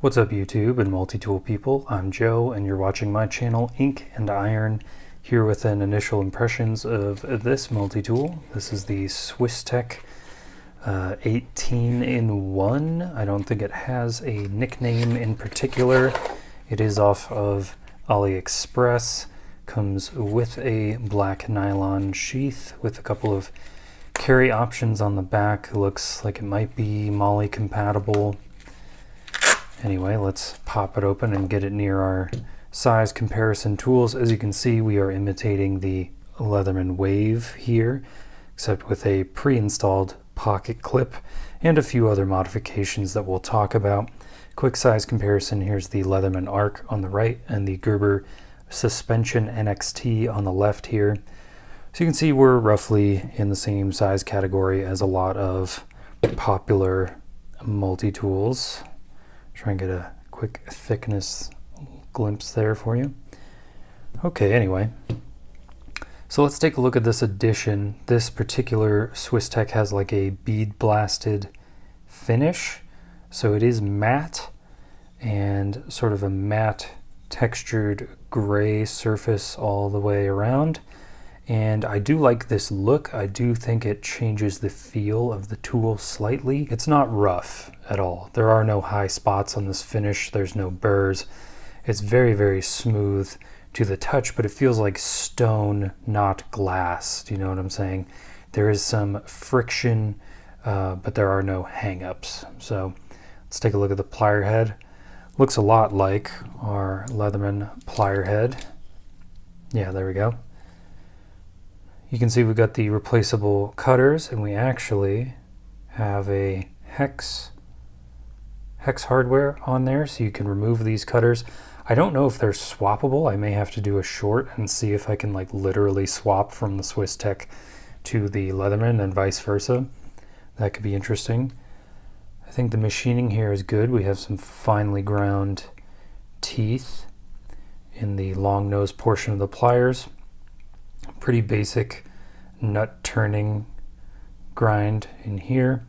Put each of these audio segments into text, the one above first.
What's up YouTube and Multitool people? I'm Joe and you're watching my channel Ink&Iron, here with an initial impressions of this multi-tool. This is the Swiss+Tech 18-in-1. I don't think it has a nickname in particular. It is off of AliExpress. Comes with a black nylon sheath with a couple of carry options on the back. It looks like it might be MOLLE compatible. Anyway, let's pop it open and get it near our size comparison tools. As you can see, we are imitating the Leatherman Wave here, except with a pre-installed pocket clip and a few other modifications that we'll talk about. Quick size comparison, here's the Leatherman Arc on the right and the Gerber Suspension NXT on the left here. So you can see we're roughly in the same size category as a lot of popular multi-tools. Try and get a quick thickness glimpse there for you. Okay, anyway, so let's take a look at this edition. This particular Swiss+Tech has like a bead blasted finish, so it is matte and sort of a matte textured gray surface all the way around. And I do like this look. I do think it changes the feel of the tool slightly. It's not rough at all. There are no high spots on this finish. There's no burrs. It's very, very smooth to the touch, but it feels like stone, not glass. Do you know what I'm saying? There is some friction, but there are no hang-ups. So let's take a look at the plier head. Looks a lot like our Leatherman plier head. Yeah, there we go. You can see we've got the replaceable cutters, and we actually have a hex hardware on there, so you can remove these cutters. I don't know if they're swappable. I may have to do a short and see if I can like literally swap from the Swiss+Tech to the Leatherman and vice versa. That could be interesting. I think the machining here is good. We have some finely ground teeth in the long nose portion of the pliers. Pretty basic nut turning grind in here.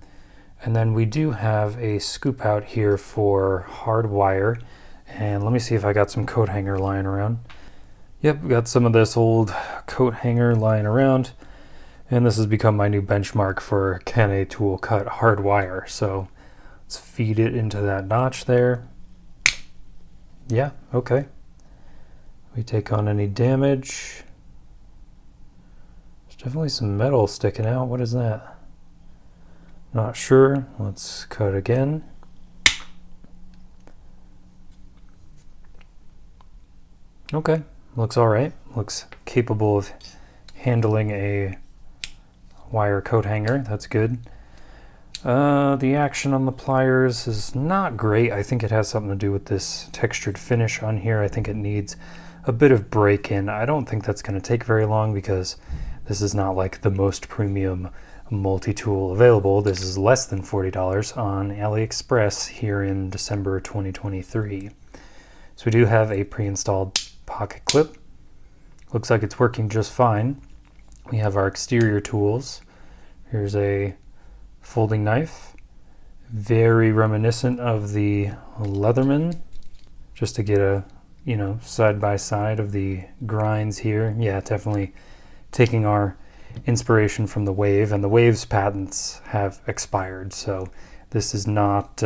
And then we do have a scoop out here for hard wire. And let me see if I got some coat hanger lying around. Yep, we got some of this old coat hanger lying around. And this has become my new benchmark for can a tool cut hard wire. So let's feed it into that notch there. Yeah, okay. We take on any damage. Definitely some metal sticking out. What is that? Not sure. Let's cut again. Okay, looks all right. Looks capable of handling a wire coat hanger. That's good. The action on the pliers is not great. I think it has something to do with this textured finish on here. I think it needs a bit of break-in. I don't think that's going to take very long because this is not like the most premium multi-tool available. This is less than $40 on AliExpress here in December 2023. So we do have a pre-installed pocket clip. Looks like it's working just fine. We have our exterior tools. Here's a folding knife. Very reminiscent of the Leatherman. Just to get a, side by side of the grinds here. Yeah, definitely taking our inspiration from the Wave, and the Wave's patents have expired, so this is not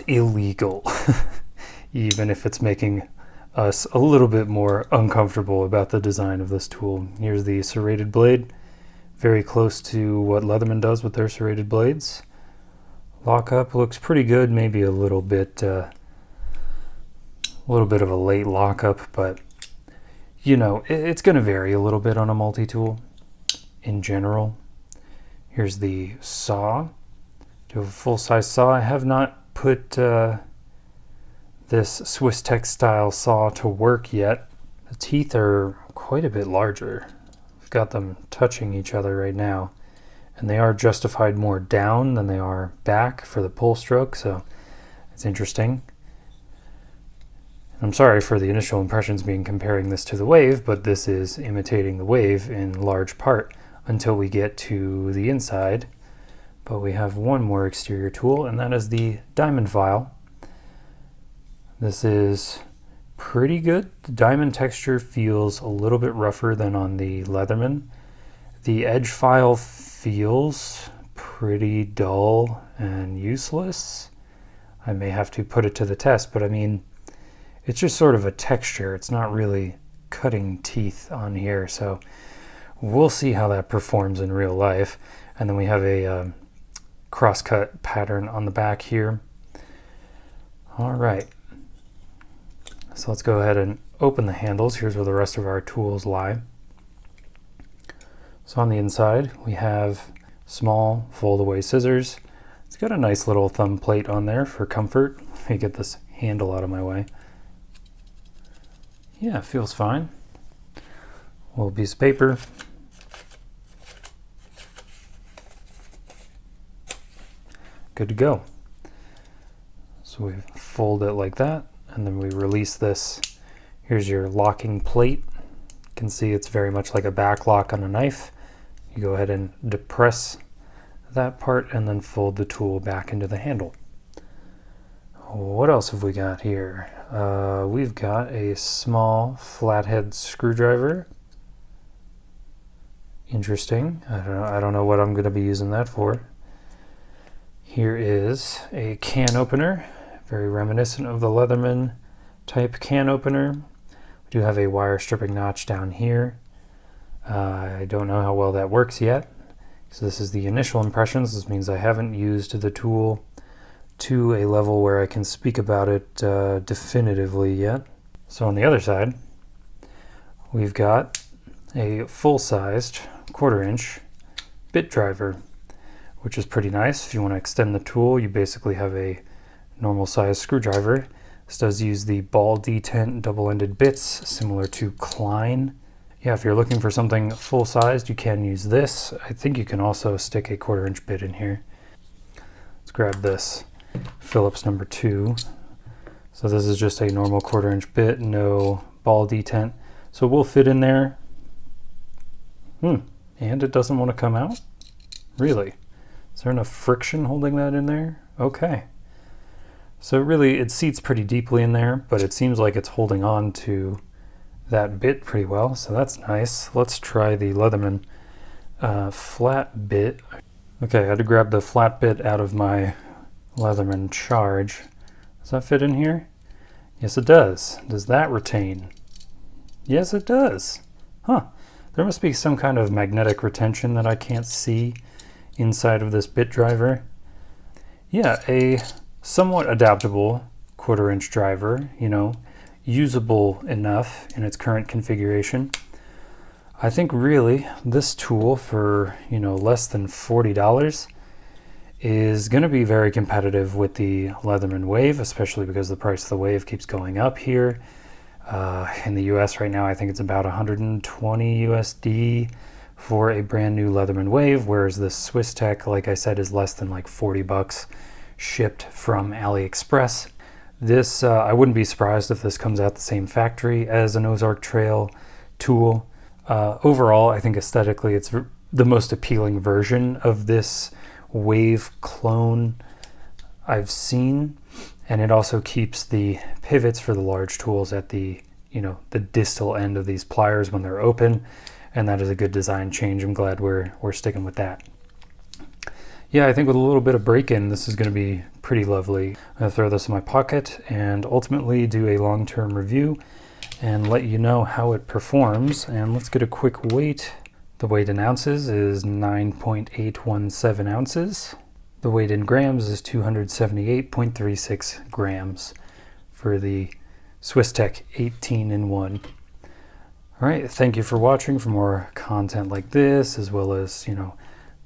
illegal, even if it's making us a little bit more uncomfortable about the design of this tool. Here's the serrated blade, very close to what Leatherman does with their serrated blades. Lockup looks pretty good, maybe a little bit of a late lockup, but it's going to vary a little bit on a multi-tool in general. Here's the saw. Do have a full-size saw. I have not put this Swiss+Tech style saw to work yet. The teeth are quite a bit larger. I've got them touching each other right now, and they are justified more down than they are back for the pull stroke, so it's interesting. I'm sorry for the initial impressions being comparing this to the Wave, but this is imitating the Wave in large part until we get to the inside. But we have one more exterior tool, and that is the diamond file. This is pretty good. The diamond texture feels a little bit rougher than on the Leatherman. The edge file feels pretty dull and useless. I may have to put it to the test, but I mean, it's just sort of a texture. It's not really cutting teeth on here, so we'll see how that performs in real life. And then we have a cross-cut pattern on the back here. All right, so let's go ahead and open the handles. Here's where the rest of our tools lie. So on the inside, we have small fold-away scissors. It's got a nice little thumb plate on there for comfort. Let me get this handle out of my way. Yeah, it feels fine. A little piece of paper. Good to go. So we fold it like that, and then we release this. Here's your locking plate. You can see it's very much like a back lock on a knife. You go ahead and depress that part and then fold the tool back into the handle. What else have we got here? We've got a small flathead screwdriver. Interesting. I don't know what I'm going to be using that for. Here is a can opener, very reminiscent of the Leatherman type can opener. We do have a wire stripping notch down here. I don't know how well that works yet. So this is the initial impressions. This means I haven't used the tool to a level where I can speak about it definitively yet. So on the other side, we've got a full-sized 1/4 inch bit driver, which is pretty nice. If you want to extend the tool, you basically have a normal size screwdriver. This does use the ball detent double-ended bits, similar to Klein. Yeah, if you're looking for something full-sized, you can use this. I think you can also stick a 1/4 inch bit in here. Let's grab this Phillips number 2. So this is just a normal 1/4 inch bit, no ball detent. So it will fit in there. And it doesn't want to come out? Really? Is there enough friction holding that in there? Okay. So really, it seats pretty deeply in there, but it seems like it's holding on to that bit pretty well, so that's nice. Let's try the Leatherman flat bit. Okay, I had to grab the flat bit out of my Leatherman charge. Does that fit in here? Yes, it does. Does that retain? Yes, it does. Huh. There must be some kind of magnetic retention that I can't see inside of this bit driver. Yeah, a somewhat adaptable 1/4 inch driver, you know, usable enough in its current configuration. I think really this tool for, you know, less than $40 is going to be very competitive with the Leatherman Wave, especially because the price of the Wave keeps going up here. In the US right now, I think it's about 120 USD for a brand new Leatherman Wave, whereas the Swiss+Tech, like I said, is less than like 40 bucks shipped from AliExpress. This, I wouldn't be surprised if this comes out the same factory as an Ozark Trail tool. Overall, I think aesthetically it's the most appealing version of this Wave clone I've seen, and it also keeps the pivots for the large tools at the, you know, the distal end of these pliers when they're open, and that is a good design change. I'm glad we're sticking with that. Yeah, I think with a little bit of break-in, this is going to be pretty lovely. I'm going to throw this in my pocket and ultimately do a long-term review and let you know how it performs. And let's get a quick weight. The weight in ounces is 9.817 ounces. The weight in grams is 278.36 grams for the Swiss+Tech 18-in-1. All right, thank you for watching. For more content like this, as well as, you know,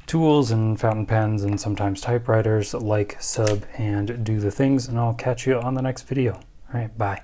tools and fountain pens and sometimes typewriters, like, sub, and do the things, and I'll catch you on the next video. All right, bye.